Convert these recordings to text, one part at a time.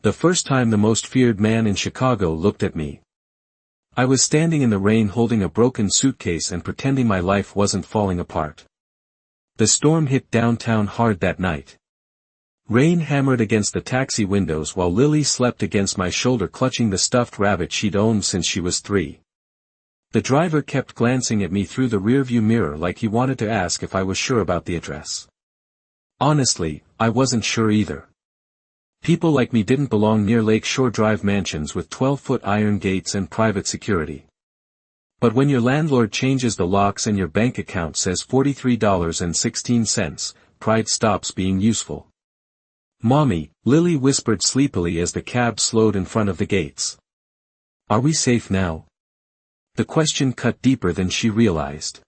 The first time the most feared man in Chicago looked at me. I was standing in the rain holding a broken suitcase and pretending my life wasn't falling apart. The storm hit downtown hard that night. Rain hammered against the taxi windows while Lily slept against my shoulder clutching the stuffed rabbit she'd owned since she was 3. The driver kept glancing at me through the rearview mirror like he wanted to ask if I was sure about the address. Honestly, I wasn't sure either. People like me didn't belong near Lake Shore Drive mansions with 12-foot iron gates and private security. But when your landlord changes the locks and your bank account says $43.16, pride stops being useful. "Mommy," Lily whispered sleepily as the cab slowed in front of the gates. "Are we safe now?" The question cut deeper than she realized.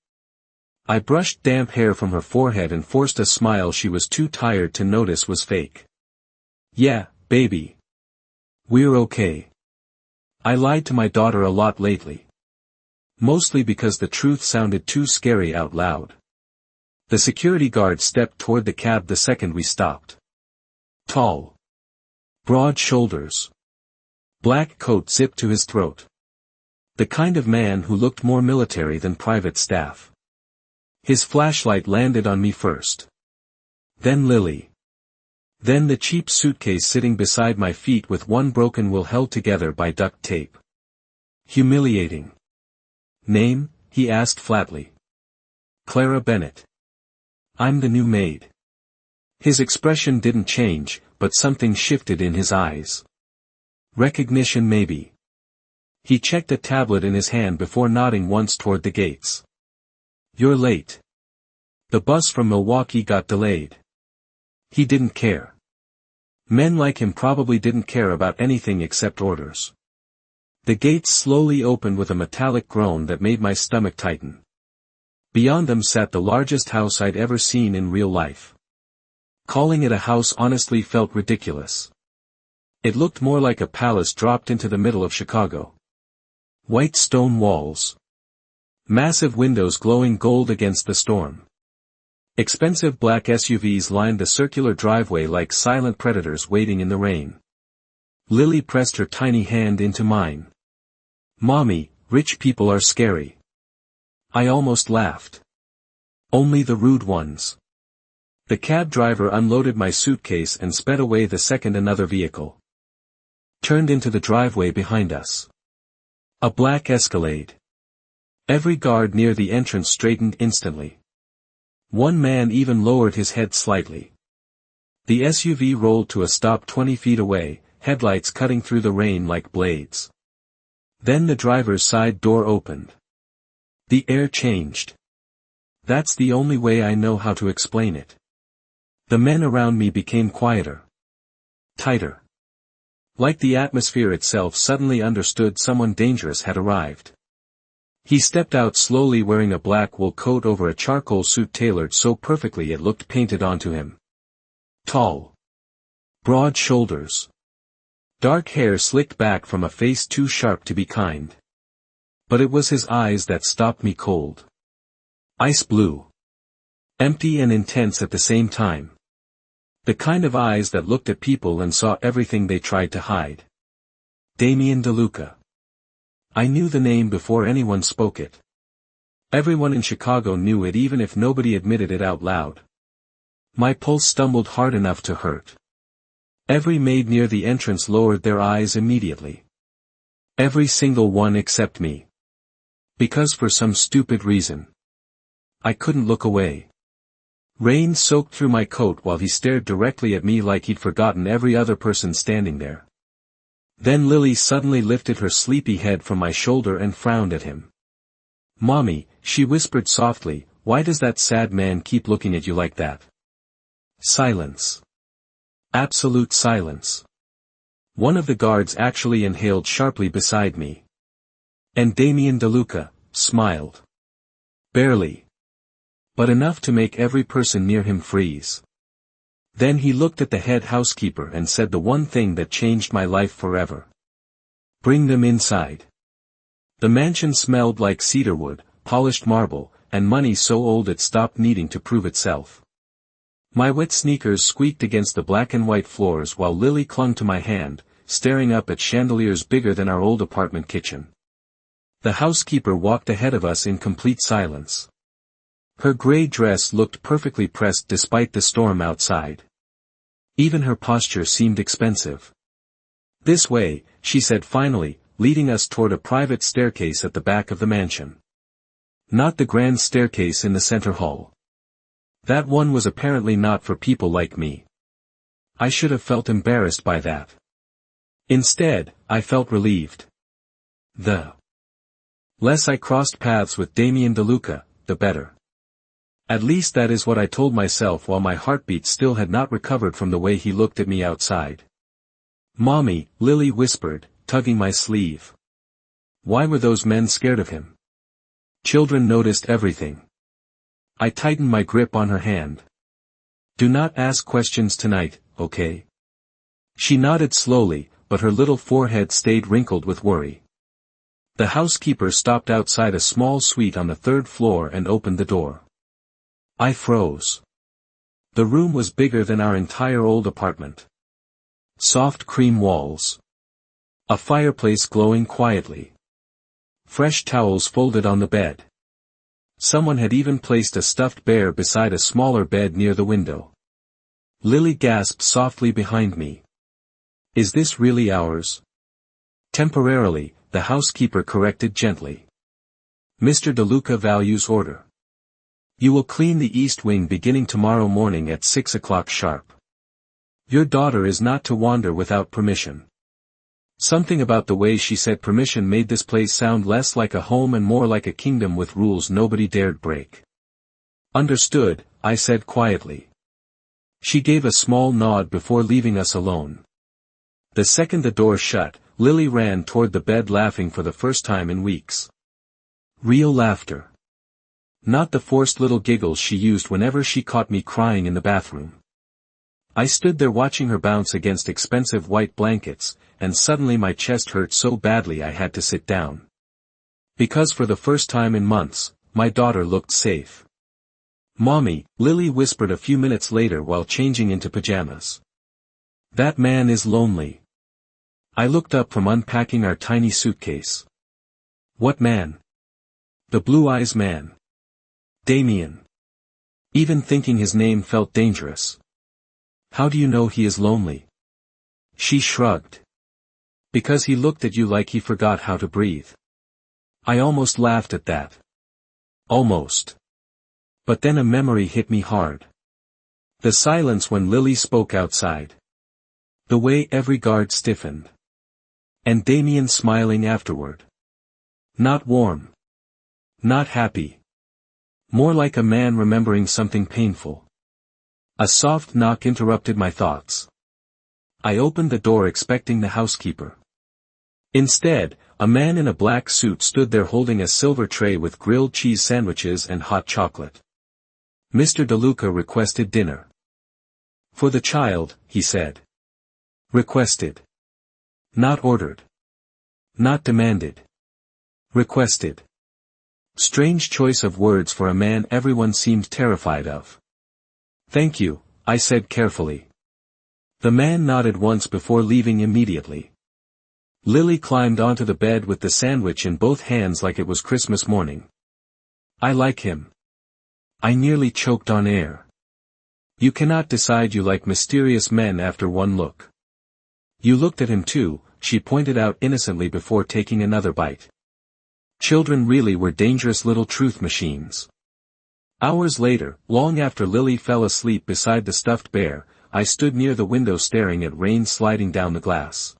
I brushed damp hair from her forehead and forced a smile she was too tired to notice was fake. "Yeah, baby. We're okay. I lied to my daughter a lot lately. Mostly because the truth sounded too scary out loud." The security guard stepped toward the cab the second we stopped. Tall. Broad shoulders. Black coat zipped to his throat. The kind of man who looked more military than private staff. His flashlight landed on me first. Then Lily. Then the cheap suitcase sitting beside my feet with one broken wheel held together by duct tape. Humiliating. "Name?" he asked flatly. "Clara Bennett. I'm the new maid." His expression didn't change, but something shifted in his eyes. Recognition maybe. He checked a tablet in his hand before nodding once toward the gates. "You're late. The bus from Milwaukee got delayed." He didn't care. Men like him probably didn't care about anything except orders. The gates slowly opened with a metallic groan that made my stomach tighten. Beyond them sat the largest house I'd ever seen in real life. Calling it a house honestly felt ridiculous. It looked more like a palace dropped into the middle of Chicago. White stone walls. Massive windows glowing gold against the storm. Expensive black SUVs lined the circular driveway like silent predators waiting in the rain. Lily pressed her tiny hand into mine. "Mommy, rich people are scary." I almost laughed. "Only the rude ones." The cab driver unloaded my suitcase and sped away the second another vehicle turned into the driveway behind us. A black Escalade. Every guard near the entrance straightened instantly. One man even lowered his head slightly. The SUV rolled to a stop 20 feet away, headlights cutting through the rain like blades. Then the driver's side door opened. The air changed. That's the only way I know how to explain it. The men around me became quieter. Tighter. Like the atmosphere itself suddenly understood someone dangerous had arrived. He stepped out slowly wearing a black wool coat over a charcoal suit tailored so perfectly it looked painted onto him. Tall. Broad shoulders. Dark hair slicked back from a face too sharp to be kind. But it was his eyes that stopped me cold. Ice blue. Empty and intense at the same time. The kind of eyes that looked at people and saw everything they tried to hide. Damien DeLuca. I knew the name before anyone spoke it. Everyone in Chicago knew it even if nobody admitted it out loud. My pulse stumbled hard enough to hurt. Every maid near the entrance lowered their eyes immediately. Every single one except me. Because for some stupid reason, I couldn't look away. Rain soaked through my coat while he stared directly at me like he'd forgotten every other person standing there. Then Lily suddenly lifted her sleepy head from my shoulder and frowned at him. "Mommy," she whispered softly, "why does that sad man keep looking at you like that?" Silence. Absolute silence. One of the guards actually inhaled sharply beside me. And Damien DeLuca smiled. Barely. But enough to make every person near him freeze. Then he looked at the head housekeeper and said the one thing that changed my life forever. "Bring them inside." The mansion smelled like cedarwood, polished marble, and money so old it stopped needing to prove itself. My wet sneakers squeaked against the black and white floors while Lily clung to my hand, staring up at chandeliers bigger than our old apartment kitchen. The housekeeper walked ahead of us in complete silence. Her gray dress looked perfectly pressed despite the storm outside. Even her posture seemed expensive. "This way," she said finally, leading us toward a private staircase at the back of the mansion. Not the grand staircase in the center hall. That one was apparently not for people like me. I should have felt embarrassed by that. Instead, I felt relieved. The less I crossed paths with Damien DeLuca, the better. At least that is what I told myself while my heartbeat still had not recovered from the way he looked at me outside. "Mommy," Lily whispered, tugging my sleeve. Why were those men scared of him? Children noticed everything. I tightened my grip on her hand. "Do not ask questions tonight, okay?" She nodded slowly, but her little forehead stayed wrinkled with worry. The housekeeper stopped outside a small suite on the third floor and opened the door. I froze. The room was bigger than our entire old apartment. Soft cream walls. A fireplace glowing quietly. Fresh towels folded on the bed. Someone had even placed a stuffed bear beside a smaller bed near the window. Lily gasped softly behind me. "Is this really ours?" Temporarily, the housekeeper corrected gently. "Mr. DeLuca values order. You will clean the east wing beginning tomorrow morning at 6 o'clock sharp. Your daughter is not to wander without permission." Something about the way she said permission made this place sound less like a home and more like a kingdom with rules nobody dared break. "Understood," I said quietly. She gave a small nod before leaving us alone. The second the door shut, Lily ran toward the bed laughing for the first time in weeks. Real laughter. Not the forced little giggles she used whenever she caught me crying in the bathroom. I stood there watching her bounce against expensive white blankets, and suddenly my chest hurt so badly I had to sit down. Because for the first time in months, my daughter looked safe. "Mommy," Lily whispered a few minutes later while changing into pajamas. "That man is lonely." I looked up from unpacking our tiny suitcase. "What man?" "The blue eyes man. Damien." Even thinking his name felt dangerous. "How do you know he is lonely?" She shrugged. "Because he looked at you like he forgot how to breathe." I almost laughed at that. Almost. But then a memory hit me hard. The silence when Lily spoke outside. The way every guard stiffened. And Damien smiling afterward. Not warm. Not happy. More like a man remembering something painful. A soft knock interrupted my thoughts. I opened the door expecting the housekeeper. Instead, a man in a black suit stood there holding a silver tray with grilled cheese sandwiches and hot chocolate. "Mr. DeLuca requested dinner." "For the child," he said. Requested. Not ordered. Not demanded. Requested. Strange choice of words for a man everyone seemed terrified of. "Thank you," I said carefully. The man nodded once before leaving immediately. Lily climbed onto the bed with the sandwich in both hands like it was Christmas morning. "I like him." I nearly choked on air. You cannot decide you like mysterious men after one look. "You looked at him too," she pointed out innocently before taking another bite. Children really were dangerous little truth machines. Hours later, long after Lily fell asleep beside the stuffed bear, I stood near the window staring at rain sliding down the glass.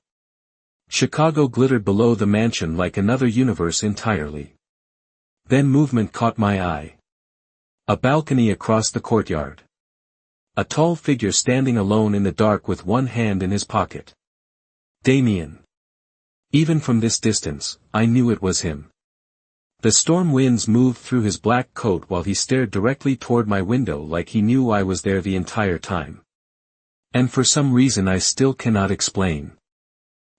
Chicago glittered below the mansion like another universe entirely. Then movement caught my eye. A balcony across the courtyard. A tall figure standing alone in the dark with one hand in his pocket. Damien. Even from this distance, I knew it was him. The storm winds moved through his black coat while he stared directly toward my window like he knew I was there the entire time. And for some reason I still cannot explain.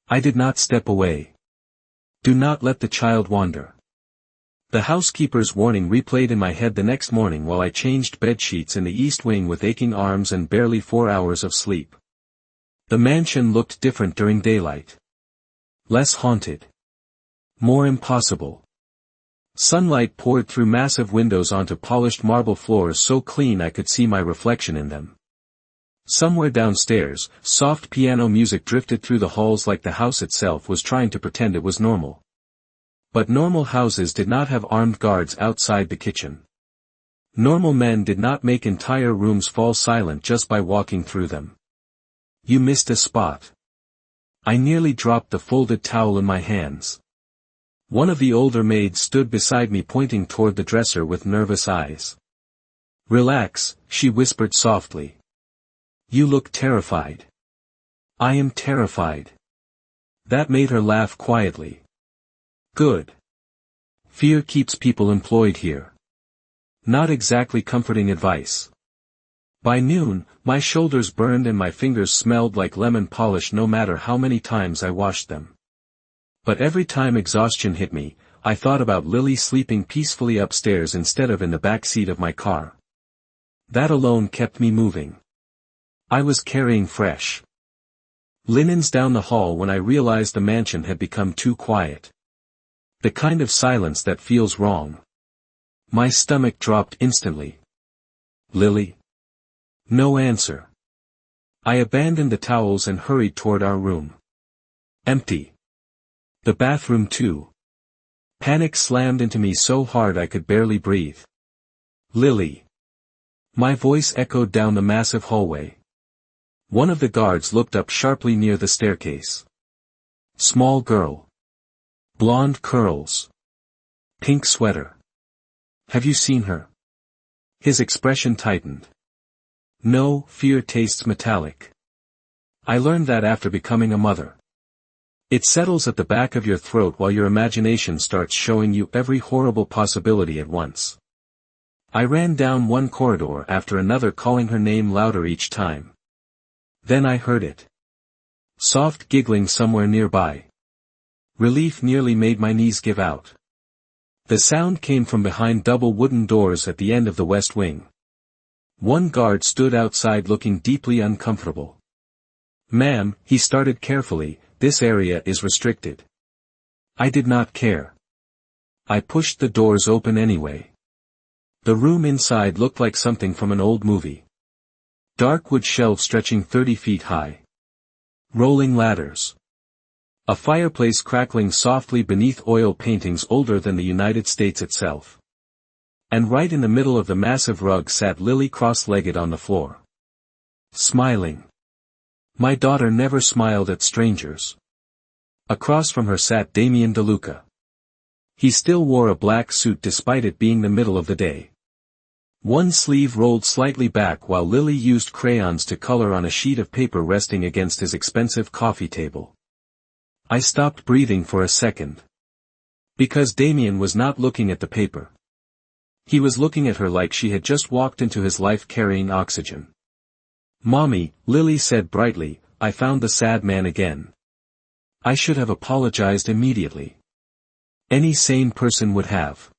I did not step away. "Do not let the child wander." The housekeeper's warning replayed in my head the next morning while I changed bedsheets in the east wing with aching arms and barely 4 hours of sleep. The mansion looked different during daylight. Less haunted. More impossible. Sunlight poured through massive windows onto polished marble floors so clean I could see my reflection in them. Somewhere downstairs, soft piano music drifted through the halls like the house itself was trying to pretend it was normal. But normal houses did not have armed guards outside the kitchen. Normal men did not make entire rooms fall silent just by walking through them. You missed a spot. I nearly dropped the folded towel in my hands. One of the older maids stood beside me pointing toward the dresser with nervous eyes. Relax, she whispered softly. You look terrified. I am terrified. That made her laugh quietly. Good. Fear keeps people employed here. Not exactly comforting advice. By noon, my shoulders burned and my fingers smelled like lemon polish no matter how many times I washed them. But every time exhaustion hit me, I thought about Lily sleeping peacefully upstairs instead of in the back seat of my car. That alone kept me moving. I was carrying fresh linens down the hall when I realized the mansion had become too quiet. The kind of silence that feels wrong. My stomach dropped instantly. Lily? No answer. I abandoned the towels and hurried toward our room. Empty. The bathroom too. Panic slammed into me so hard I could barely breathe. Lily. My voice echoed down the massive hallway. One of the guards looked up sharply near the staircase. Small girl. Blonde curls. Pink sweater. Have you seen her? His expression tightened. No, fear tastes metallic. I learned that after becoming a mother. It settles at the back of your throat while your imagination starts showing you every horrible possibility at once. I ran down one corridor after another calling her name louder each time. Then I heard it. Soft giggling somewhere nearby. Relief nearly made my knees give out. The sound came from behind double wooden doors at the end of the west wing. One guard stood outside looking deeply uncomfortable. Ma'am, he started carefully, this area is restricted. I did not care. I pushed the doors open anyway. The room inside looked like something from an old movie. Dark wood shelves stretching 30 feet high. Rolling ladders. A fireplace crackling softly beneath oil paintings older than the United States itself. And right in the middle of the massive rug sat Lily cross-legged on the floor. Smiling. My daughter never smiled at strangers. Across from her sat Damien DeLuca. He still wore a black suit despite it being the middle of the day. One sleeve rolled slightly back while Lily used crayons to color on a sheet of paper resting against his expensive coffee table. I stopped breathing for a second. Because Damien was not looking at the paper. He was looking at her like she had just walked into his life carrying oxygen. Mommy, Lily said brightly, I found the sad man again. I should have apologized immediately. Any sane person would have.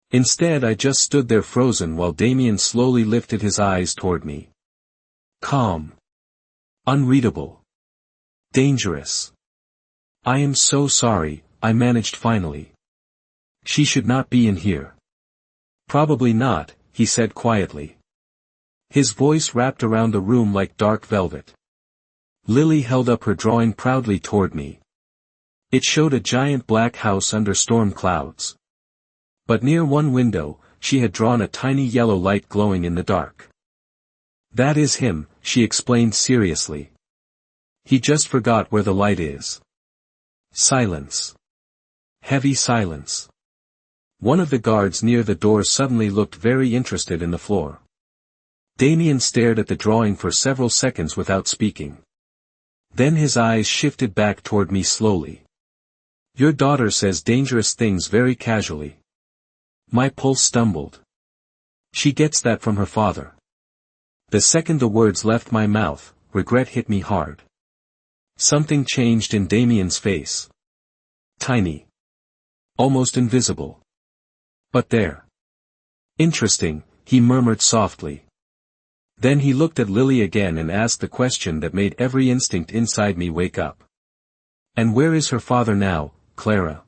Instead I just stood there frozen while Damien slowly lifted his eyes toward me. Calm. Unreadable. Dangerous. I am so sorry, I managed finally. She should not be in here. Probably not, he said quietly. His voice wrapped around the room like dark velvet. Lily held up her drawing proudly toward me. It showed a giant black house under storm clouds. But near one window, she had drawn a tiny yellow light glowing in the dark. That is him, she explained seriously. He just forgot where the light is. Silence. Heavy silence. One of the guards near the door suddenly looked very interested in the floor. Damien stared at the drawing for several seconds without speaking. Then his eyes shifted back toward me slowly. Your daughter says dangerous things very casually. My pulse stumbled. She gets that from her father. The second the words left my mouth, regret hit me hard. Something changed in Damien's face. Tiny. Almost invisible. But there. Interesting, he murmured softly. Then he looked at Lily again and asked the question that made every instinct inside me wake up. And where is her father now, Clara?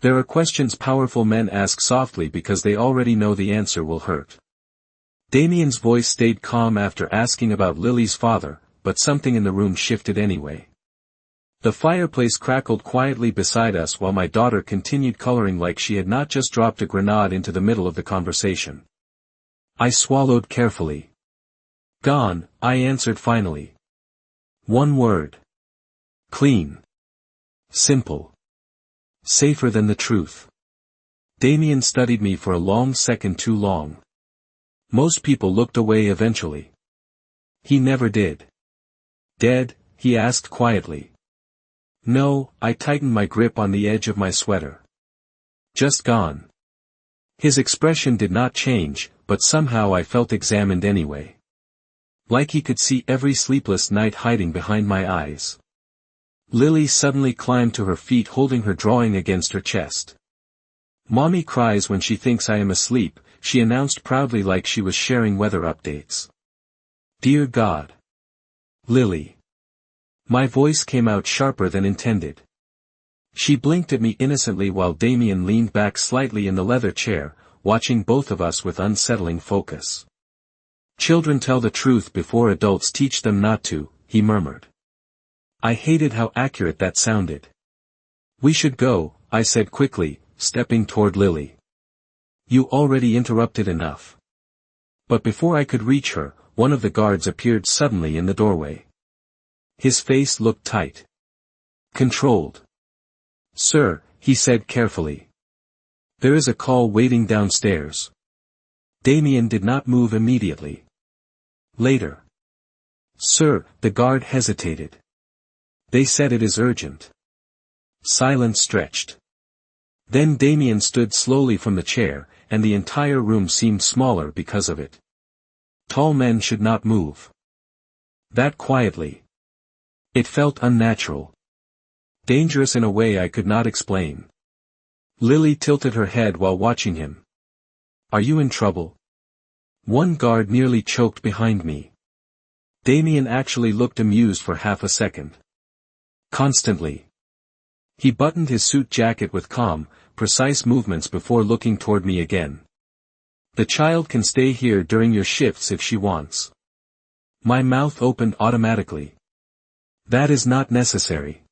There are questions powerful men ask softly because they already know the answer will hurt. Damien's voice stayed calm after asking about Lily's father, but something in the room shifted anyway. The fireplace crackled quietly beside us while my daughter continued coloring like she had not just dropped a grenade into the middle of the conversation. I swallowed carefully. Gone, I answered finally. One word. Clean. Simple. Safer than the truth. Damien studied me for a long second, too long. Most people looked away eventually. He never did. Dead? He asked quietly. No, I tightened my grip on the edge of my sweater. Just gone. His expression did not change, but somehow I felt examined anyway. Like he could see every sleepless night hiding behind my eyes. Lily suddenly climbed to her feet holding her drawing against her chest. Mommy cries when she thinks I am asleep, she announced proudly like she was sharing weather updates. Dear God. Lily. My voice came out sharper than intended. She blinked at me innocently while Damien leaned back slightly in the leather chair, watching both of us with unsettling focus. Children tell the truth before adults teach them not to, he murmured. I hated how accurate that sounded. We should go, I said quickly, stepping toward Lily. You already interrupted enough. But before I could reach her, one of the guards appeared suddenly in the doorway. His face looked tight. Controlled. Sir, he said carefully. There is a call waiting downstairs. Damien did not move immediately. Later. Sir, the guard hesitated. They said it is urgent. Silence stretched. Then Damien stood slowly from the chair, and the entire room seemed smaller because of it. Tall men should not move. That quietly. It felt unnatural. Dangerous in a way I could not explain. Lily tilted her head while watching him. Are you in trouble? One guard nearly choked behind me. Damien actually looked amused for half a second. Constantly. He buttoned his suit jacket with calm, precise movements before looking toward me again. The child can stay here during your shifts if she wants. My mouth opened automatically. That is not necessary.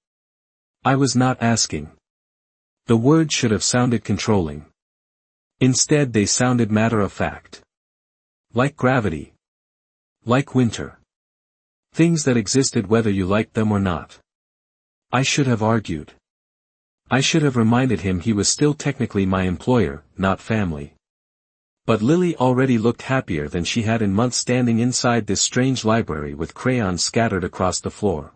I was not asking. The words should have sounded controlling. Instead they sounded matter-of-fact. Like gravity. Like winter. Things that existed whether you liked them or not. I should have argued. I should have reminded him he was still technically my employer, not family. But Lily already looked happier than she had in months standing inside this strange library with crayons scattered across the floor.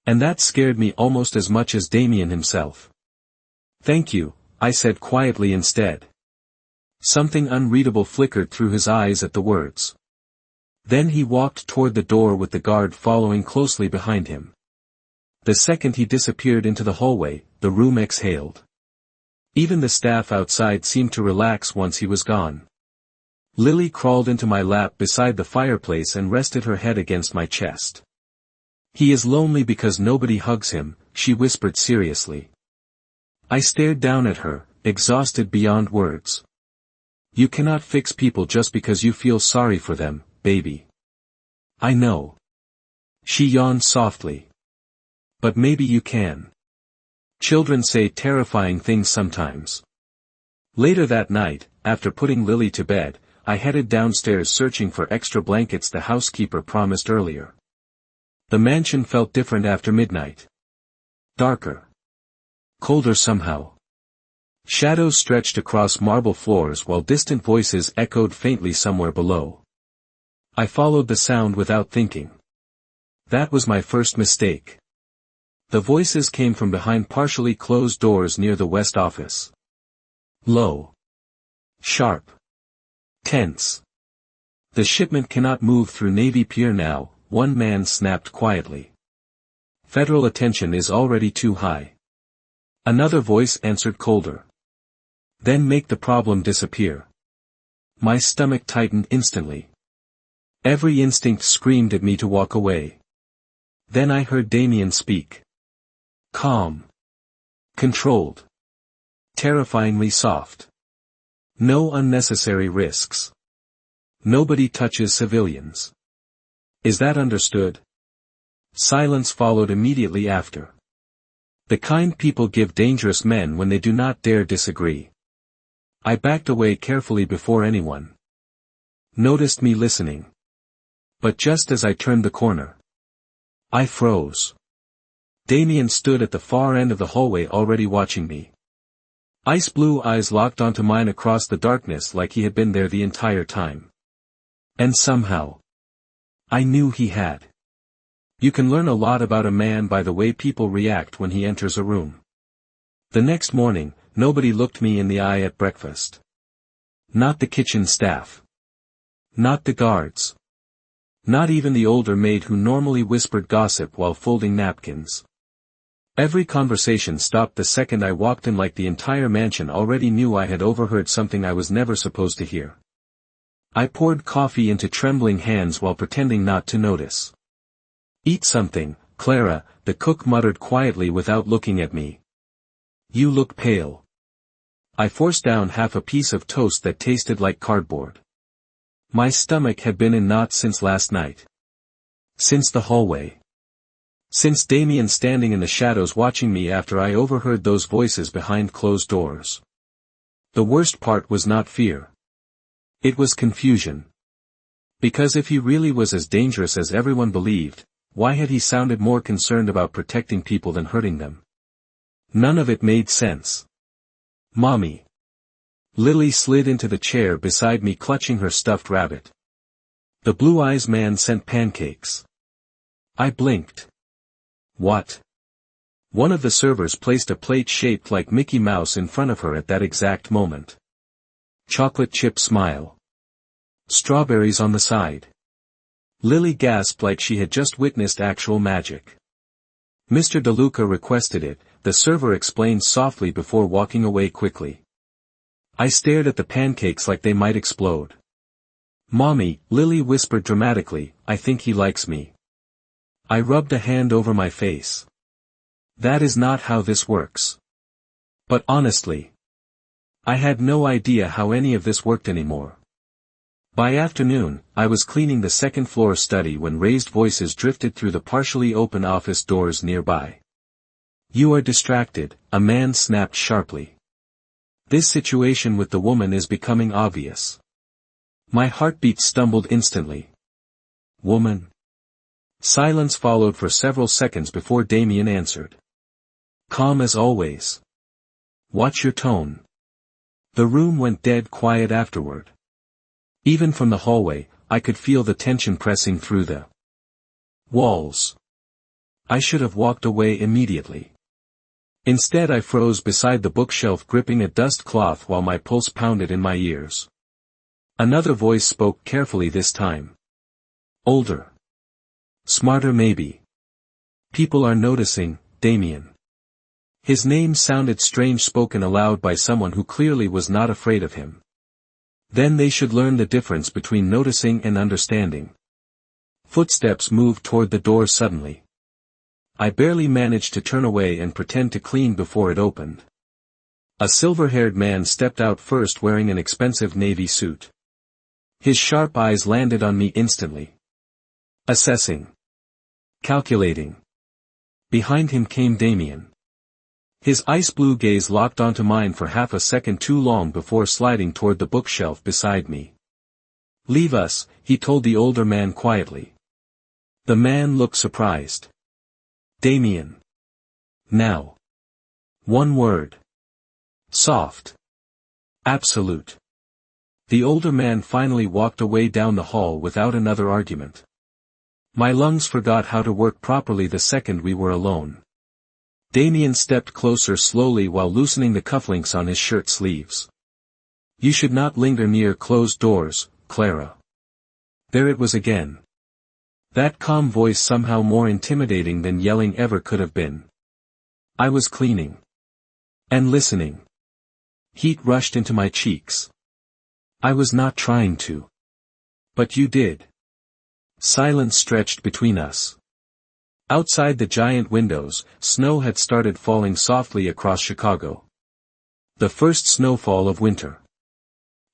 And that scared me almost as much as Damien himself. Thank you, I said quietly instead. Something unreadable flickered through his eyes at the words. Then he walked toward the door with the guard following closely behind him. The second he disappeared into the hallway, the room exhaled. Even the staff outside seemed to relax once he was gone. Lily crawled into my lap beside the fireplace and rested her head against my chest. He is lonely because nobody hugs him, she whispered seriously. I stared down at her, exhausted beyond words. You cannot fix people just because you feel sorry for them, baby. I know. She yawned softly. But maybe you can. Children say terrifying things sometimes. Later that night, after putting Lily to bed, I headed downstairs searching for extra blankets the housekeeper promised earlier. The mansion felt different after midnight. Darker. Colder somehow. Shadows stretched across marble floors while distant voices echoed faintly somewhere below. I followed the sound without thinking. That was my first mistake. The voices came from behind partially closed doors near the west office. Low. Sharp. Tense. The shipment cannot move through Navy Pier now, one man snapped quietly. Federal attention is already too high. Another voice answered colder. Then make the problem disappear. My stomach tightened instantly. Every instinct screamed at me to walk away. Then I heard Damien speak. Calm. Controlled. Terrifyingly soft. No unnecessary risks. Nobody touches civilians. Is that understood? Silence followed immediately after. The kind people give dangerous men when they do not dare disagree. I backed away carefully before anyone noticed me listening. But just as I turned the corner, I froze. Damien stood at the far end of the hallway already watching me. Ice blue eyes locked onto mine across the darkness like he had been there the entire time. And somehow, I knew he had. You can learn a lot about a man by the way people react when he enters a room. The next morning, nobody looked me in the eye at breakfast. Not the kitchen staff. Not the guards. Not even the older maid who normally whispered gossip while folding napkins. Every conversation stopped the second I walked in, like the entire mansion already knew I had overheard something I was never supposed to hear. I poured coffee into trembling hands while pretending not to notice. Eat something, Clara, the cook muttered quietly without looking at me. You look pale. I forced down half a piece of toast that tasted like cardboard. My stomach had been in knots since last night. Since the hallway. Since Damien standing in the shadows watching me after I overheard those voices behind closed doors. The worst part was not fear. It was confusion. Because if he really was as dangerous as everyone believed, why had he sounded more concerned about protecting people than hurting them? None of it made sense. Mommy. Lily slid into the chair beside me clutching her stuffed rabbit. The Blue Eyes man sent pancakes. I blinked. What? One of the servers placed a plate shaped like Mickey Mouse in front of her at that exact moment. Chocolate chip smile. Strawberries on the side. Lily gasped like she had just witnessed actual magic. Mr. DeLuca requested it, the server explained softly before walking away quickly. I stared at the pancakes like they might explode. Mommy, Lily whispered dramatically, I think he likes me. I rubbed a hand over my face. That is not how this works. But honestly, I had no idea how any of this worked anymore. By afternoon, I was cleaning the second-floor study when raised voices drifted through the partially open office doors nearby. You are distracted, a man snapped sharply. This situation with the woman is becoming obvious. My heartbeat stumbled instantly. Woman? Silence followed for several seconds before Damien answered. Calm as always. Watch your tone. The room went dead quiet afterward. Even from the hallway, I could feel the tension pressing through the walls. I should have walked away immediately. Instead I froze beside the bookshelf gripping a dust cloth while my pulse pounded in my ears. Another voice spoke carefully this time. Older. Smarter maybe. People are noticing, Damien. His name sounded strange spoken aloud by someone who clearly was not afraid of him. Then they should learn the difference between noticing and understanding. Footsteps moved toward the door suddenly. I barely managed to turn away and pretend to clean before it opened. A silver-haired man stepped out first wearing an expensive navy suit. His sharp eyes landed on me instantly. Assessing. Calculating. Behind him came Damien. His ice blue gaze locked onto mine for half a second too long before sliding toward the bookshelf beside me. Leave us, he told the older man quietly. The man looked surprised. Damien. Now. One word. Soft. Absolute. The older man finally walked away down the hall without another argument. My lungs forgot how to work properly the second we were alone. Damien stepped closer slowly while loosening the cufflinks on his shirt sleeves. You should not linger near closed doors, Clara. There it was again. That calm voice somehow more intimidating than yelling ever could have been. I was cleaning. And listening. Heat rushed into my cheeks. I was not trying to. But you did. Silence stretched between us. Outside the giant windows, snow had started falling softly across Chicago. The first snowfall of winter.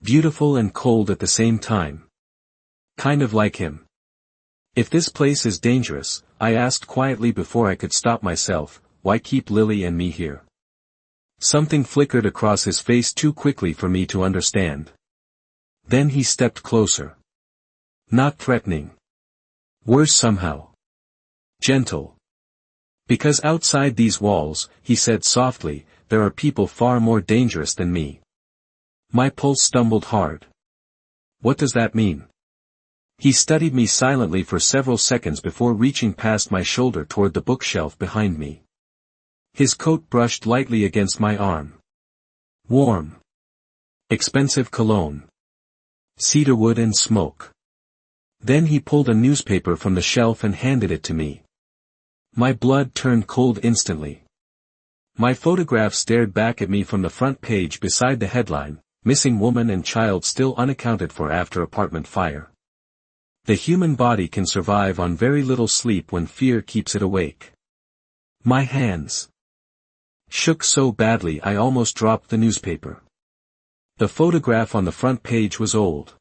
Beautiful and cold at the same time. Kind of like him. If this place is dangerous, I asked quietly before I could stop myself, why keep Lily and me here? Something flickered across his face too quickly for me to understand. Then he stepped closer. Not threatening. Worse somehow. Gentle. Because outside these walls, he said softly, there are people far more dangerous than me. My pulse stumbled hard. What does that mean? He studied me silently for several seconds before reaching past my shoulder toward the bookshelf behind me. His coat brushed lightly against my arm. Warm. Expensive cologne. Cedarwood and smoke. Then he pulled a newspaper from the shelf and handed it to me. My blood turned cold instantly. My photograph stared back at me from the front page beside the headline, Missing Woman and Child Still Unaccounted For After Apartment Fire. The human body can survive on very little sleep when fear keeps it awake. My hands shook so badly I almost dropped the newspaper. The photograph on the front page was old.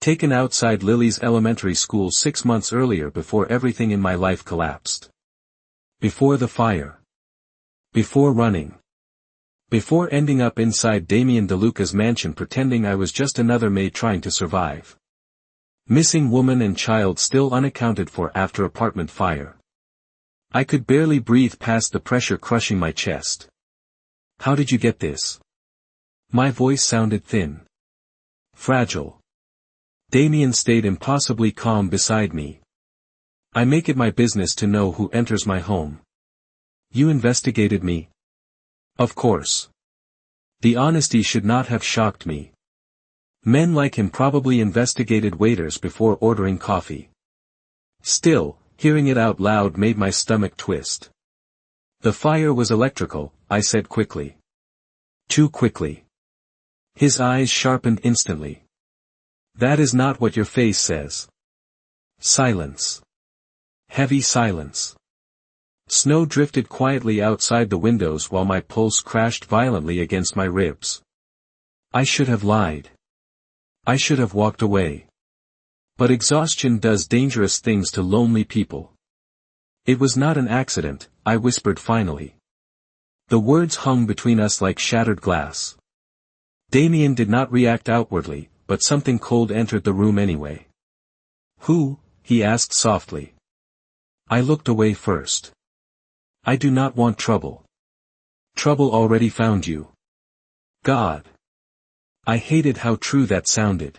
Taken outside Lily's elementary school 6 months earlier before everything in my life collapsed. Before the fire. Before running. Before ending up inside Damien DeLuca's mansion pretending I was just another maid trying to survive. Missing woman and child still unaccounted for after apartment fire. I could barely breathe past the pressure crushing my chest. How did you get this? My voice sounded thin. Fragile. Damien stayed impossibly calm beside me. I make it my business to know who enters my home. You investigated me? Of course. The honesty should not have shocked me. Men like him probably investigated waiters before ordering coffee. Still, hearing it out loud made my stomach twist. The fire was electrical, I said quickly. Too quickly. His eyes sharpened instantly. That is not what your face says. Silence. Heavy silence. Snow drifted quietly outside the windows while my pulse crashed violently against my ribs. I should have lied. I should have walked away. But exhaustion does dangerous things to lonely people. It was not an accident, I whispered finally. The words hung between us like shattered glass. Damien did not react outwardly, but something cold entered the room anyway. Who? He asked softly. I looked away first. I do not want trouble. Trouble already found you. God. I hated how true that sounded.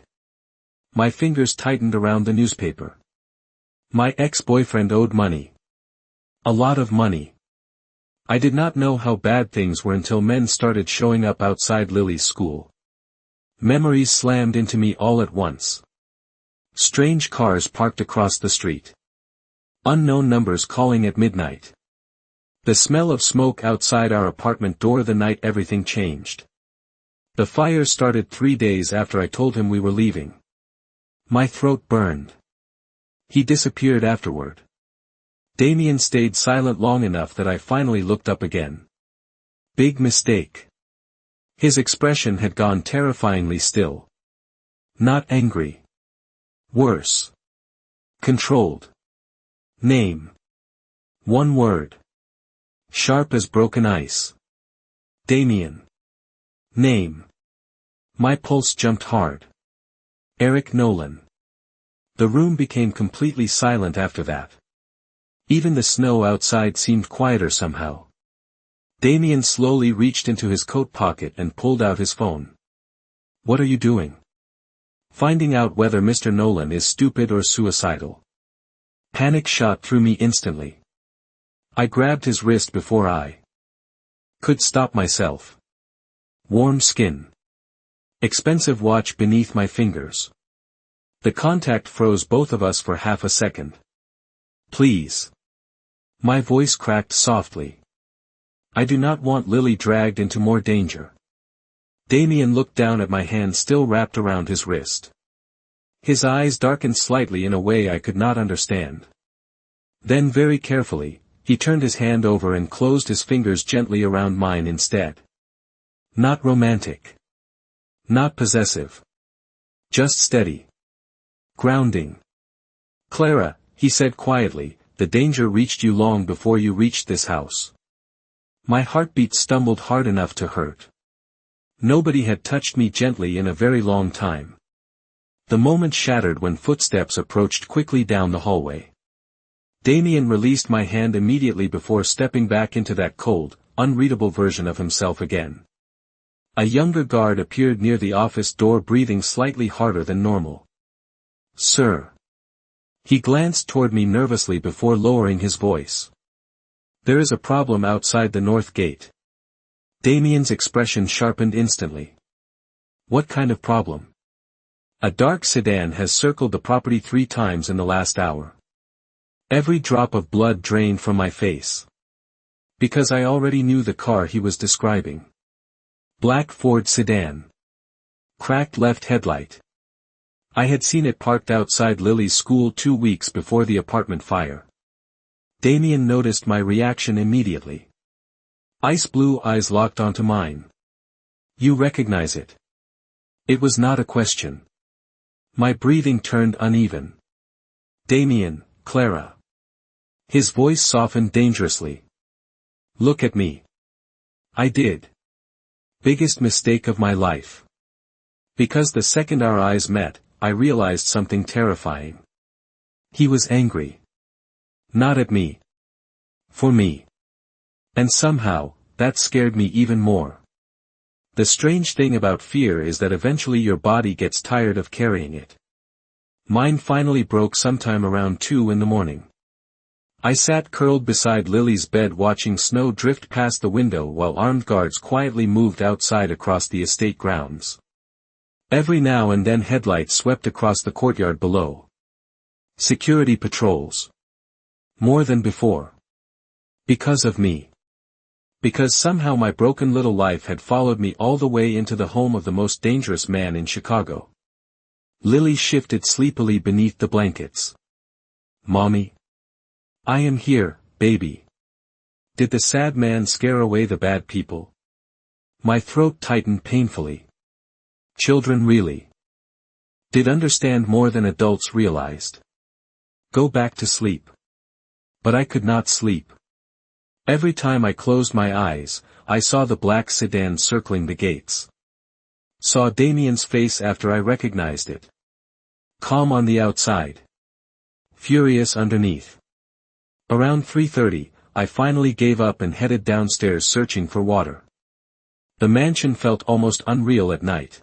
My fingers tightened around the newspaper. My ex-boyfriend owed money. A lot of money. I did not know how bad things were until men started showing up outside Lily's school. Memories slammed into me all at once. Strange cars parked across the street. Unknown numbers calling at midnight. The smell of smoke outside our apartment door the night everything changed. The fire started 3 days after I told him we were leaving. My throat burned. He disappeared afterward. Damien stayed silent long enough that I finally looked up again. Big mistake. His expression had gone terrifyingly still. Not angry. Worse. Controlled. Name. One word. Sharp as broken ice. Damien. Name. My pulse jumped hard. Eric Nolan. The room became completely silent after that. Even the snow outside seemed quieter somehow. Damien slowly reached into his coat pocket and pulled out his phone. What are you doing? Finding out whether Mr. Nolan is stupid or suicidal. Panic shot through me instantly. I grabbed his wrist before I could stop myself. Warm skin. Expensive watch beneath my fingers. The contact froze both of us for half a second. Please. My voice cracked softly. I do not want Lily dragged into more danger. Damien looked down at my hand still wrapped around his wrist. His eyes darkened slightly in a way I could not understand. Then very carefully, he turned his hand over and closed his fingers gently around mine instead. Not romantic. Not possessive. Just steady. Grounding. Clara, he said quietly, the danger reached you long before you reached this house. My heartbeat stumbled hard enough to hurt. Nobody had touched me gently in a very long time. The moment shattered when footsteps approached quickly down the hallway. Damien released my hand immediately before stepping back into that cold, unreadable version of himself again. A younger guard appeared near the office door breathing slightly harder than normal. Sir. He glanced toward me nervously before lowering his voice. There is a problem outside the north gate. Damien's expression sharpened instantly. What kind of problem? A dark sedan has circled the property 3 times in the last hour. Every drop of blood drained from my face. Because I already knew the car he was describing. Black Ford sedan. Cracked left headlight. I had seen it parked outside Lily's school 2 weeks before the apartment fire. Damien noticed my reaction immediately. Ice blue eyes locked onto mine. You recognize it? It was not a question. My breathing turned uneven. Damien, Clara. His voice softened dangerously. Look at me. I did. Biggest mistake of my life. Because the second our eyes met, I realized something terrifying. He was angry. Not at me. For me. And somehow, that scared me even more. The strange thing about fear is that eventually your body gets tired of carrying it. Mine finally broke sometime around 2 in the morning. I sat curled beside Lily's bed watching snow drift past the window while armed guards quietly moved outside across the estate grounds. Every now and then headlights swept across the courtyard below. Security patrols. More than before. Because of me. Because somehow my broken little life had followed me all the way into the home of the most dangerous man in Chicago. Lily shifted sleepily beneath the blankets. Mommy. I am here, baby. Did the sad man scare away the bad people? My throat tightened painfully. Children really did understand more than adults realized. Go back to sleep. But I could not sleep. Every time I closed my eyes, I saw the black sedan circling the gates. Saw Damien's face after I recognized it. Calm on the outside. Furious underneath. Around 3:30, I finally gave up and headed downstairs searching for water. The mansion felt almost unreal at night.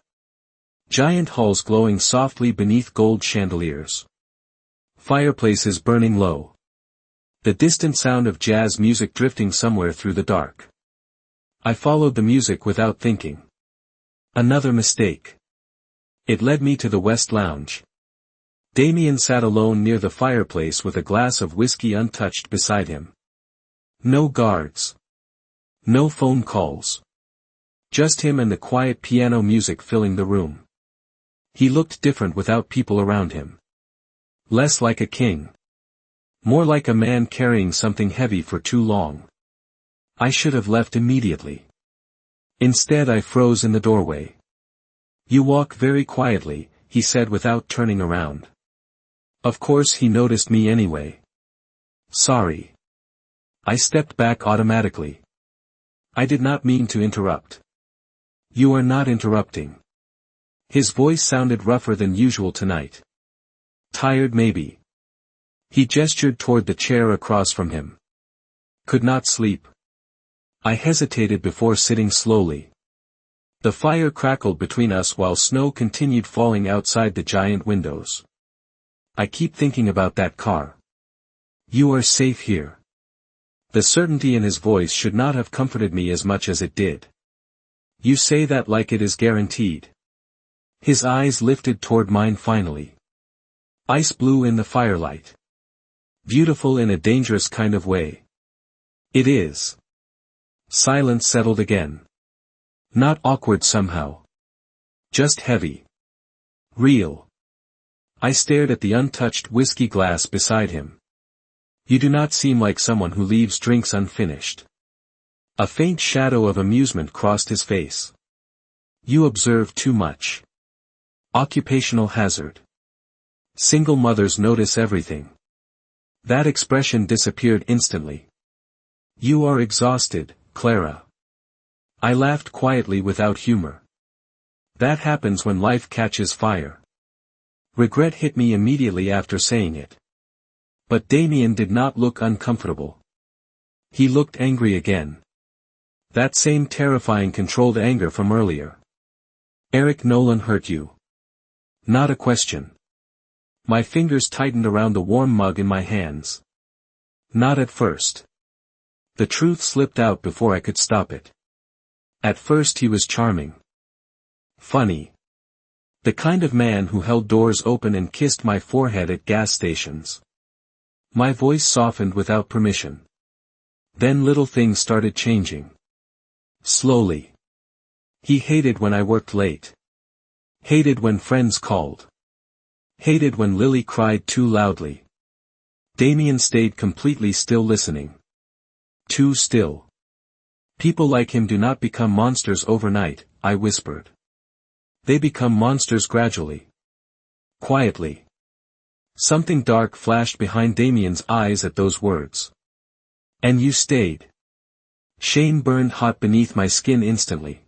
Giant halls glowing softly beneath gold chandeliers. Fireplaces burning low. The distant sound of jazz music drifting somewhere through the dark. I followed the music without thinking. Another mistake. It led me to the West Lounge. Damien sat alone near the fireplace with a glass of whiskey untouched beside him. No guards. No phone calls. Just him and the quiet piano music filling the room. He looked different without people around him. Less like a king. More like a man carrying something heavy for too long. I should have left immediately. Instead I froze in the doorway. You walk very quietly, he said without turning around. Of course he noticed me anyway. Sorry. I stepped back automatically. I did not mean to interrupt. You are not interrupting. His voice sounded rougher than usual tonight. Tired maybe. He gestured toward the chair across from him. Could not sleep. I hesitated before sitting slowly. The fire crackled between us while snow continued falling outside the giant windows. I keep thinking about that car. You are safe here. The certainty in his voice should not have comforted me as much as it did. You say that like it is guaranteed. His eyes lifted toward mine finally. Ice blue in the firelight. Beautiful in a dangerous kind of way. It is. Silence settled again. Not awkward somehow. Just heavy. Real. I stared at the untouched whiskey glass beside him. You do not seem like someone who leaves drinks unfinished. A faint shadow of amusement crossed his face. You observe too much. Occupational hazard. Single mothers notice everything. That expression disappeared instantly. You are exhausted, Clara. I laughed quietly without humor. That happens when life catches fire. Regret hit me immediately after saying it. But Damien did not look uncomfortable. He looked angry again. That same terrifying controlled anger from earlier. Eric Nolan hurt you. Not a question. My fingers tightened around the warm mug in my hands. Not at first. The truth slipped out before I could stop it. At first he was charming. Funny. The kind of man who held doors open and kissed my forehead at gas stations. My voice softened without permission. Then little things started changing. Slowly. He hated when I worked late. Hated when friends called. Hated when Lily cried too loudly. Damien stayed completely still listening. Too still. People like him do not become monsters overnight, I whispered. They become monsters gradually. Quietly. Something dark flashed behind Damien's eyes at those words. And you stayed. Shame burned hot beneath my skin instantly.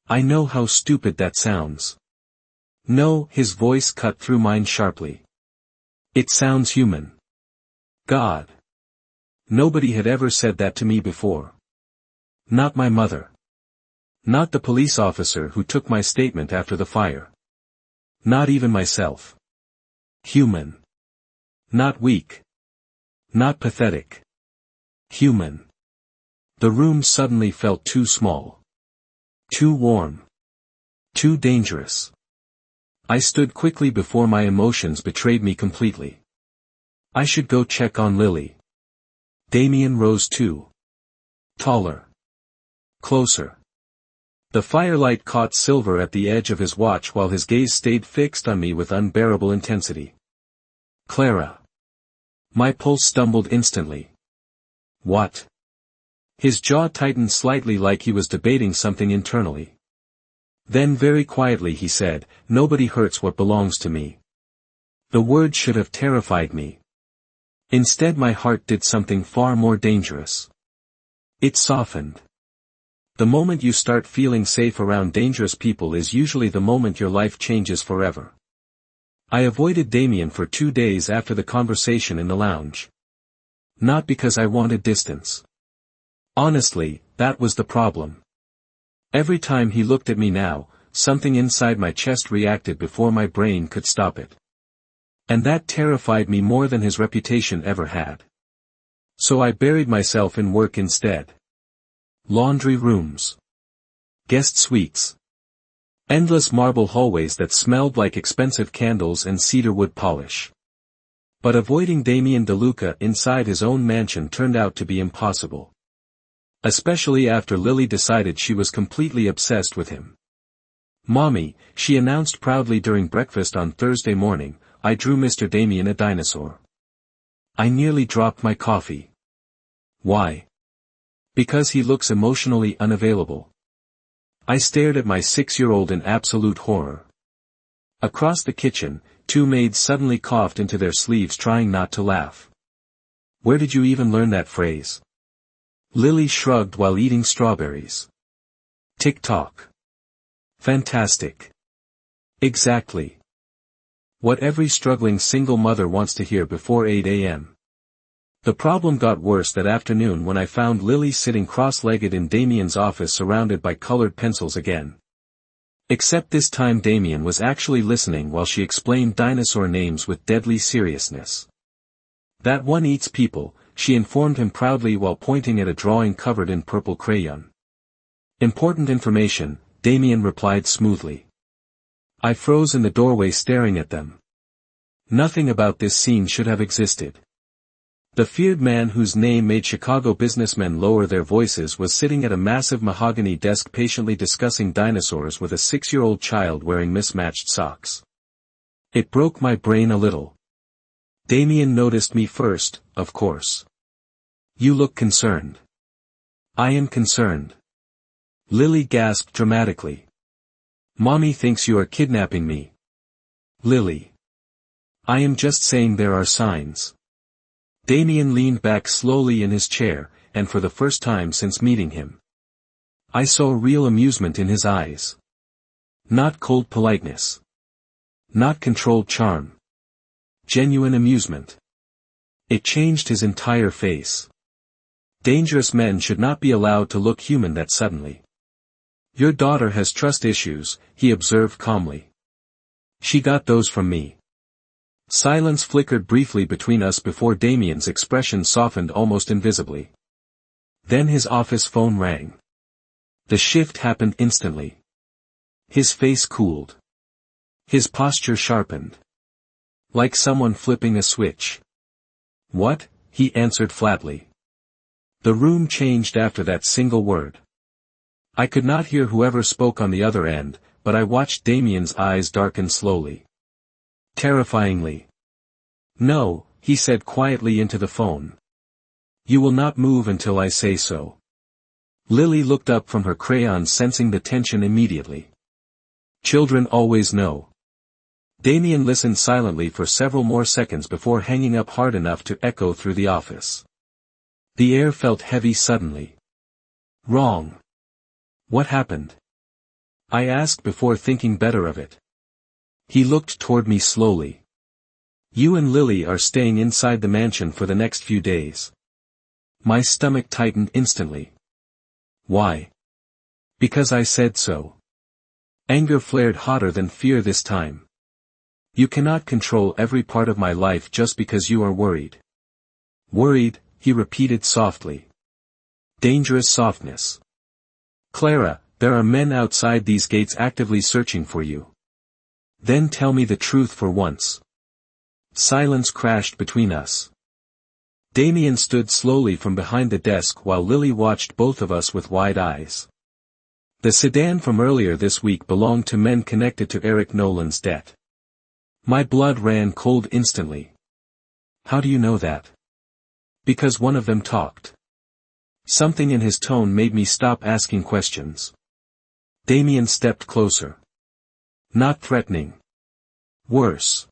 I know how stupid that sounds. No, his voice cut through mine sharply. It sounds human. God. Nobody had ever said that to me before. Not my mother. Not the police officer who took my statement after the fire. Not even myself. Human. Not weak. Not pathetic. Human. The room suddenly felt too small. Too warm. Too dangerous. I stood quickly before my emotions betrayed me completely. I should go check on Lily. Damien rose too. Taller. Closer. The firelight caught silver at the edge of his watch while his gaze stayed fixed on me with unbearable intensity. Clara. My pulse stumbled instantly. What? His jaw tightened slightly like he was debating something internally. Then very quietly he said, nobody hurts what belongs to me. The word should have terrified me. Instead my heart did something far more dangerous. It softened. The moment you start feeling safe around dangerous people is usually the moment your life changes forever. I avoided Damien for 2 days after the conversation in the lounge. Not because I wanted distance. Honestly, that was the problem. Every time he looked at me now, something inside my chest reacted before my brain could stop it. And that terrified me more than his reputation ever had. So I buried myself in work instead. Laundry rooms. Guest suites. Endless marble hallways that smelled like expensive candles and cedarwood polish. But avoiding Damien DeLuca inside his own mansion turned out to be impossible. Especially after Lily decided she was completely obsessed with him. Mommy, she announced proudly during breakfast on Thursday morning, I drew Mr. Damien a dinosaur. I nearly dropped my coffee. Why? Because he looks emotionally unavailable. I stared at my 6-year-old in absolute horror. Across the kitchen, 2 maids suddenly coughed into their sleeves trying not to laugh. Where did you even learn that phrase? Lily shrugged while eating strawberries. Tick-tock. Fantastic. Exactly. What every struggling single mother wants to hear before 8 a.m. The problem got worse that afternoon when I found Lily sitting cross-legged in Damien's office surrounded by colored pencils again. Except this time Damien was actually listening while she explained dinosaur names with deadly seriousness. That one eats people, she informed him proudly while pointing at a drawing covered in purple crayon. Important information, Damien replied smoothly. I froze in the doorway staring at them. Nothing about this scene should have existed. The feared man whose name made Chicago businessmen lower their voices was sitting at a massive mahogany desk patiently discussing dinosaurs with a 6-year-old child wearing mismatched socks. It broke my brain a little. Damien noticed me first, of course. You look concerned. I am concerned. Lily gasped dramatically. Mommy thinks you are kidnapping me. Lily. I am just saying there are signs. Damien leaned back slowly in his chair, and for the first time since meeting him, I saw real amusement in his eyes. Not cold politeness. Not controlled charm. Genuine amusement. It changed his entire face. Dangerous men should not be allowed to look human that suddenly. Your daughter has trust issues, he observed calmly. She got those from me. Silence flickered briefly between us before Damien's expression softened almost invisibly. Then his office phone rang. The shift happened instantly. His face cooled. His posture sharpened. Like someone flipping a switch. What? He answered flatly. The room changed after that single word. I could not hear whoever spoke on the other end, but I watched Damien's eyes darken slowly. Terrifyingly. No, he said quietly into the phone. You will not move until I say so. Lily looked up from her crayon, sensing the tension immediately. Children always know. Damien listened silently for several more seconds before hanging up hard enough to echo through the office. The air felt heavy suddenly. Wrong. What happened? I asked before thinking better of it. He looked toward me slowly. You and Lily are staying inside the mansion for the next few days. My stomach tightened instantly. Why? Because I said so. Anger flared hotter than fear this time. You cannot control every part of my life just because you are worried. Worried, he repeated softly. Dangerous softness. Clara, there are men outside these gates actively searching for you. Then tell me the truth for once. Silence crashed between us. Damien stood slowly from behind the desk while Lily watched both of us with wide eyes. The sedan from earlier this week belonged to men connected to Eric Nolan's debt. My blood ran cold instantly. How do you know that? Because one of them talked. Something in his tone made me stop asking questions. Damien stepped closer. Not threatening. Worse.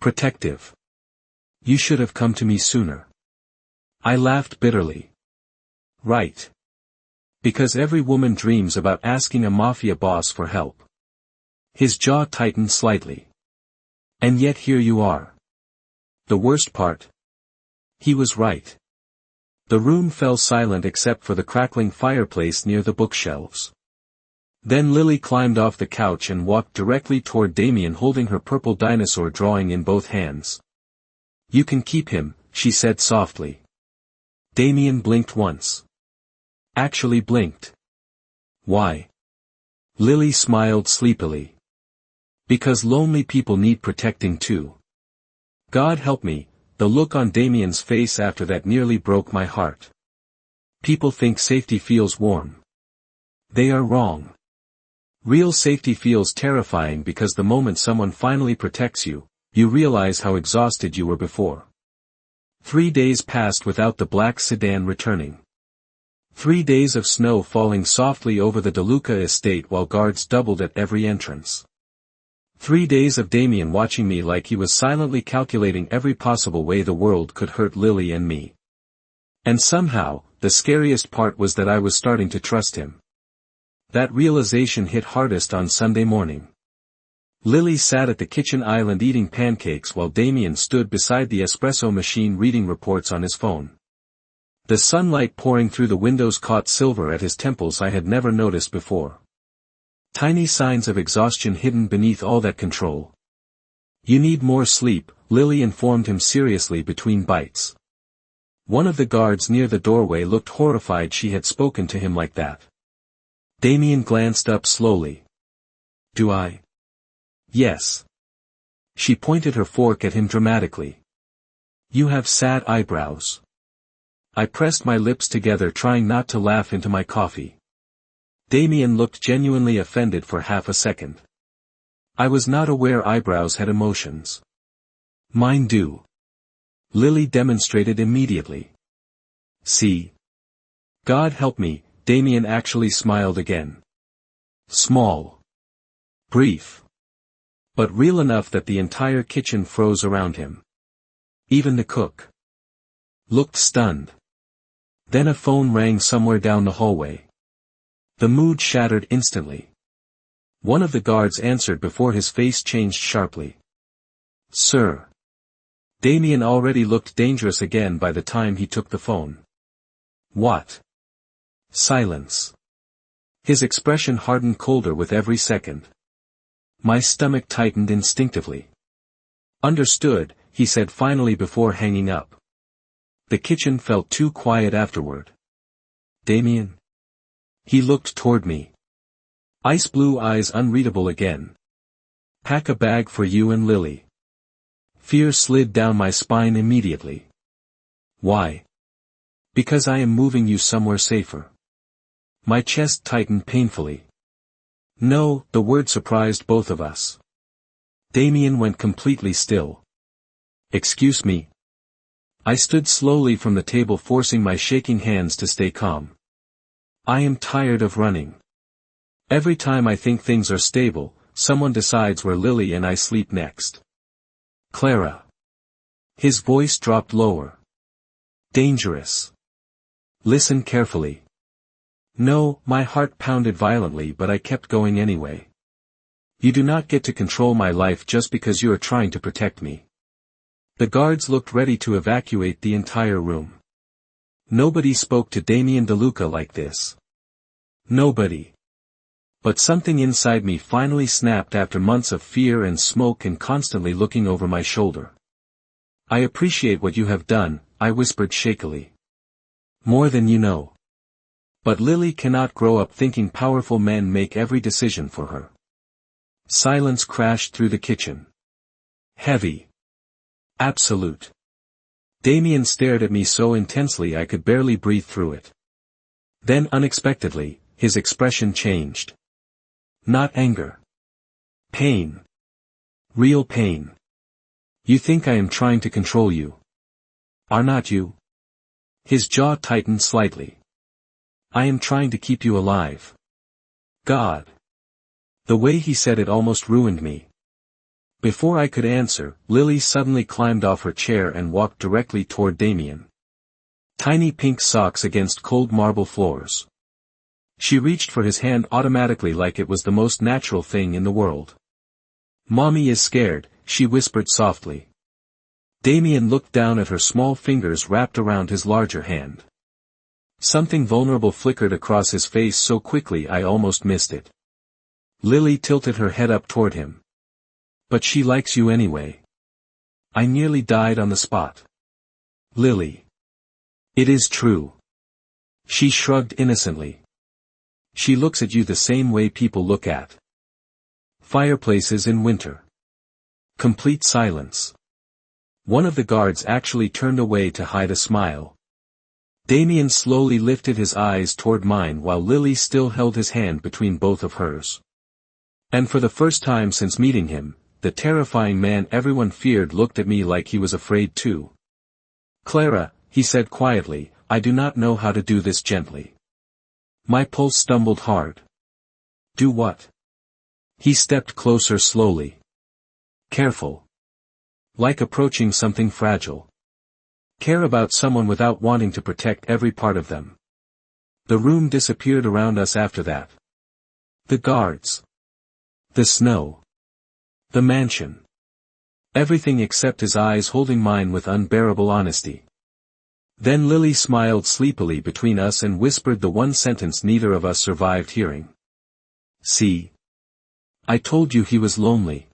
Protective. You should have come to me sooner. I laughed bitterly. Right. Because every woman dreams about asking a mafia boss for help. His jaw tightened slightly. And yet here you are. The worst part. He was right. The room fell silent except for the crackling fireplace near the bookshelves. Then Lily climbed off the couch and walked directly toward Damien holding her purple dinosaur drawing in both hands. You can keep him, she said softly. Damien blinked once. Actually blinked. Why? Lily smiled sleepily. Because lonely people need protecting too. God help me, the look on Damien's face after that nearly broke my heart. People think safety feels warm. They are wrong. Real safety feels terrifying because the moment someone finally protects you, you realize how exhausted you were before. 3 days passed without the black sedan returning. 3 days of snow falling softly over the DeLuca estate while guards doubled at every entrance. 3 days of Damien watching me like he was silently calculating every possible way the world could hurt Lily and me. And somehow, the scariest part was that I was starting to trust him. That realization hit hardest on Sunday morning. Lily sat at the kitchen island eating pancakes while Damien stood beside the espresso machine reading reports on his phone. The sunlight pouring through the windows caught silver at his temples I had never noticed before. Tiny signs of exhaustion hidden beneath all that control. You need more sleep, Lily informed him seriously between bites. One of the guards near the doorway looked horrified she had spoken to him like that. Damien glanced up slowly. Do I? Yes. She pointed her fork at him dramatically. You have sad eyebrows. I pressed my lips together trying not to laugh into my coffee. Damien looked genuinely offended for half a second. I was not aware eyebrows had emotions. Mine do. Lily demonstrated immediately. See. God help me, Damien actually smiled again. Small. Brief. But real enough that the entire kitchen froze around him. Even the cook looked stunned. Then a phone rang somewhere down the hallway. The mood shattered instantly. One of the guards answered before his face changed sharply. Sir. Damien already looked dangerous again by the time he took the phone. What? Silence. His expression hardened colder with every second. My stomach tightened instinctively. Understood, he said finally before hanging up. The kitchen felt too quiet afterward. Damien? He looked toward me. Ice blue eyes unreadable again. Pack a bag for you and Lily. Fear slid down my spine immediately. Why? Because I am moving you somewhere safer. My chest tightened painfully. No, the word surprised both of us. Damien went completely still. Excuse me. I stood slowly from the table forcing my shaking hands to stay calm. I am tired of running. Every time I think things are stable, someone decides where Lily and I sleep next. Clara. His voice dropped lower. Dangerous. Listen carefully. No, my heart pounded violently but I kept going anyway. You do not get to control my life just because you are trying to protect me. The guards looked ready to evacuate the entire room. Nobody spoke to Damien DeLuca like this. Nobody. But something inside me finally snapped after months of fear and smoke and constantly looking over my shoulder. I appreciate what you have done, I whispered shakily. More than you know. But Lily cannot grow up thinking powerful men make every decision for her. Silence crashed through the kitchen. Heavy. Absolute. Damien stared at me so intensely I could barely breathe through it. Then unexpectedly, his expression changed. Not anger. Pain. Real pain. You think I am trying to control you. Are not you? His jaw tightened slightly. I am trying to keep you alive. God. The way he said it almost ruined me. Before I could answer, Lily suddenly climbed off her chair and walked directly toward Damien. Tiny pink socks against cold marble floors. She reached for his hand automatically like it was the most natural thing in the world. Mommy is scared, she whispered softly. Damien looked down at her small fingers wrapped around his larger hand. Something vulnerable flickered across his face so quickly I almost missed it. Lily tilted her head up toward him. But she likes you anyway. I nearly died on the spot. Lily. It is true. She shrugged innocently. She looks at you the same way people look at fireplaces in winter. Complete silence. One of the guards actually turned away to hide a smile. Damien slowly lifted his eyes toward mine while Lily still held his hand between both of hers. And for the first time since meeting him, the terrifying man everyone feared looked at me like he was afraid too. Clara, he said quietly, I do not know how to do this gently. My pulse stumbled hard. Do what? He stepped closer slowly. Careful. Like approaching something fragile. Care about someone without wanting to protect every part of them. The room disappeared around us after that. The guards. The snow. The mansion. Everything except his eyes holding mine with unbearable honesty. Then Lily smiled sleepily between us and whispered the one sentence neither of us survived hearing. See. I told you he was lonely.